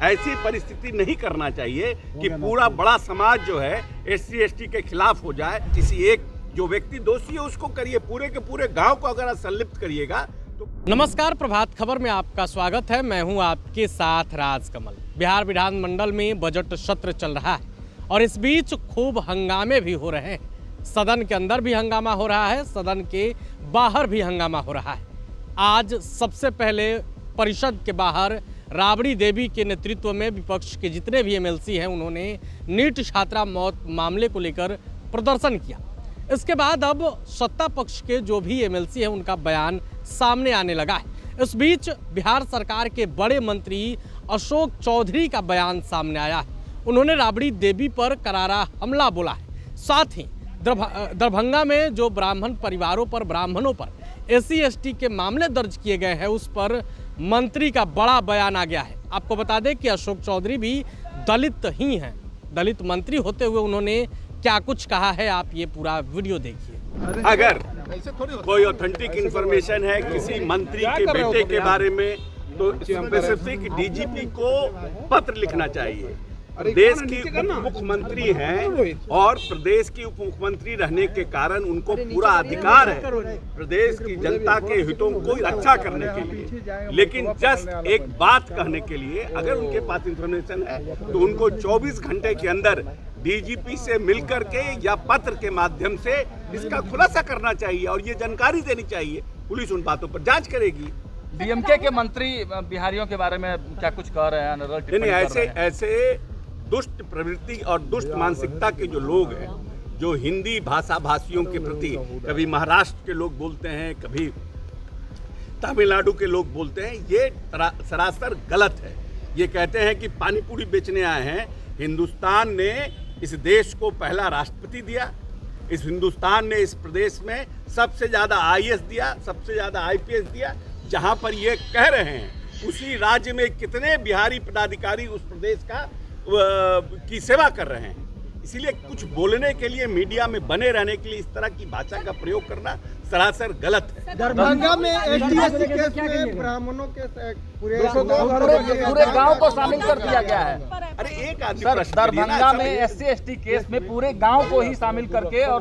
ऐसी परिस्थिति नहीं करना चाहिए कि पूरा बड़ा समाज जो है SC/ST के खिलाफ हो जाए। किसी एक जो व्यक्ति दोषी है उसको करिए, पूरे के पूरे गांव को अगर संलिप्त करिएगा तो। नमस्कार, प्रभात खबर में आपका स्वागत है। मैं हूं आपके साथ राजकमल। बिहार विधानमंडल में बजट सत्र चल रहा है और इस बीच खूब हंगामे भी हो रहे हैं। सदन के अंदर भी हंगामा हो रहा है, सदन के बाहर भी हंगामा हो रहा है। आज सबसे पहले परिषद के बाहर राबड़ी देवी के नेतृत्व में विपक्ष के जितने भी MLC हैं उन्होंने नीट छात्रा मौत मामले को लेकर प्रदर्शन किया। इसके बाद अब सत्ता पक्ष के जो भी MLC हैं उनका बयान सामने आने लगा है। इस बीच बिहार सरकार के बड़े मंत्री अशोक चौधरी का बयान सामने आया है। उन्होंने राबड़ी देवी पर करारा हमला बोला है। साथ ही दरभंगा में जो ब्राह्मण परिवारों पर, ब्राह्मणों पर SC/ST के मामले दर्ज किए गए हैं उस पर मंत्री का बड़ा बयान आ गया है। आपको बता दें कि अशोक चौधरी भी दलित ही हैं। दलित मंत्री होते हुए उन्होंने क्या कुछ कहा है, आप ये पूरा वीडियो देखिए। अगर कोई ऑथेंटिक इंफॉर्मेशन है किसी मंत्री के बेटे के बारे में तो स्पेसिफिक DGP को पत्र लिखना चाहिए। देश की उप मुख्यमंत्री हैं और प्रदेश की उप मुख्यमंत्री रहने के कारण उनको पूरा अधिकार है प्रदेश की जनता के हितों को रक्षा करने के लिए। लेकिन जस्ट एक बात कहने के लिए अगर उनके पास इंफॉर्मेशन है तो उनको 24 घंटे के अंदर DGP से मिलकर के या पत्र के माध्यम से इसका खुलासा करना चाहिए और ये जानकारी देनी चाहिए। पुलिस उन बातों पर जांच करेगी। DMK के मंत्री बिहारियों के बारे में क्या कुछ कह रहे हैं? नहीं, ऐसे दुष्ट प्रवृत्ति और दुष्ट मानसिकता के जो लोग हैं, जो हिंदी भाषा भाषियों के प्रति कभी महाराष्ट्र के लोग बोलते हैं, कभी तमिलनाडु के लोग बोलते हैं, ये सरासर गलत है। ये कहते हैं कि पानी पूरी बेचने आए हैं। हिंदुस्तान ने इस देश को पहला राष्ट्रपति दिया। इस हिंदुस्तान ने इस प्रदेश में सबसे ज़्यादा IAS दिया, सबसे ज़्यादा IPS दिया। जहाँ पर ये कह रहे हैं उसी राज्य में कितने बिहारी पदाधिकारी उस प्रदेश का की सेवा कर रहे हैं। इसीलिए कुछ बोलने के लिए, मीडिया में बने रहने के लिए इस तरह की भाषा का प्रयोग करना सरासर गलत है। दरभंगा में SC/ST केस में ब्राह्मणों के पूरे गांव को शामिल कर दिया गया है। अरे एक आदमी दरभंगा में SC/ST केस में पूरे गांव को ही शामिल करके और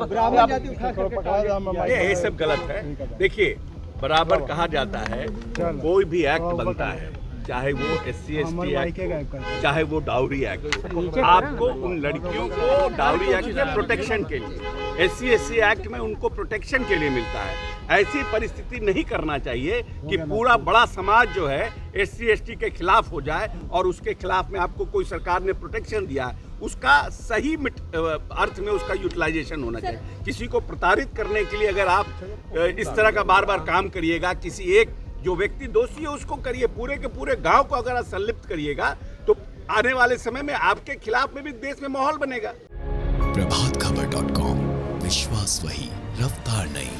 ये सब गलत है। देखिए, बराबर कहा जाता है कोई भी एक्ट बनता है, चाहे वो SC/ST एक्ट हो, चाहे वो डाउरी एक्ट हो, आपको उन लड़कियों को डाउरी एक्ट में प्रोटेक्शन के लिए, SC/ST एक्ट में उनको प्रोटेक्शन के लिए मिलता है। ऐसी परिस्थिति नहीं करना चाहिए कि पूरा बड़ा समाज जो है SC/ST के खिलाफ हो जाए और उसके खिलाफ में आपको कोई सरकार ने प्रोटेक्शन दिया है उसका सही अर्थ में उसका यूटिलाइजेशन होना चाहिए। किसी को प्रताड़ित करने के लिए अगर आप इस तरह का बार बार काम करिएगा, किसी एक जो व्यक्ति दोषी है उसको करिए, पूरे के पूरे गांव को अगर आप संलिप्त करिएगा तो आने वाले समय में आपके खिलाफ में भी देश में माहौल बनेगा। प्रभातखबर.com, विश्वास वही, रफ्तार नहीं।